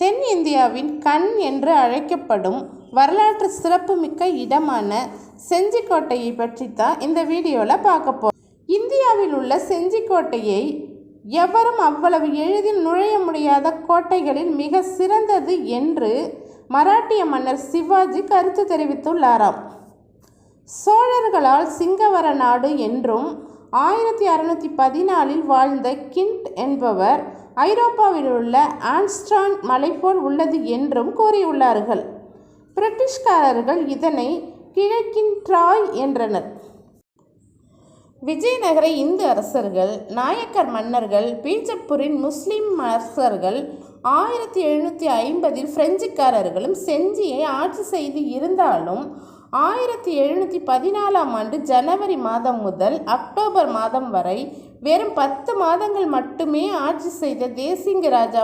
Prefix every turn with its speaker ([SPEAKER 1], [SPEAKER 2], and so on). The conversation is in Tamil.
[SPEAKER 1] தென் இந்தியாவின் கண் என்று அழைக்கப்படும் வரலாற்று சிறப்புமிக்க இடமான செஞ்சிக்கோட்டையை பற்றி தான் இந்த வீடியோவில் பார்க்க போகிறோம். இந்தியாவில் உள்ள செஞ்சிக்கோட்டையை எவரும் அவ்வளவு எளிதில் நுழைய முடியாத கோட்டைகளில் மிக சிறந்தது என்று மராட்டிய மன்னர் சிவாஜி கருத்து தெரிவித்துள்ளாராம். சோழர்களால் சிங்கவர நாடு என்றும் 1614 வாழ்ந்த கிண்ட் என்பவர் ஐரோப்பாவில் உள்ள ஆம்ஸ்டர்டாம் மலை போல் உள்ளது என்றும் கூறியுள்ளார்கள். பிரிட்டிஷ்காரர்கள் இதனை கிழக்கின் ட்ராய் என்றனர். விஜயநகர இந்து அரசர்கள், நாயக்கர் மன்னர்கள், பீஜப்பூரின் முஸ்லிம் அரசர்கள், 1750 பிரெஞ்சுக்காரர்களும் செஞ்சியை ஆட்சி செய்து இருந்தாலும் 1714 ஜனவரி மாதம் முதல் அக்டோபர் மாதம் வரை வெறும் 10 மாதங்கள் மட்டுமே ஆட்சி செய்த தேசிங்க ராஜா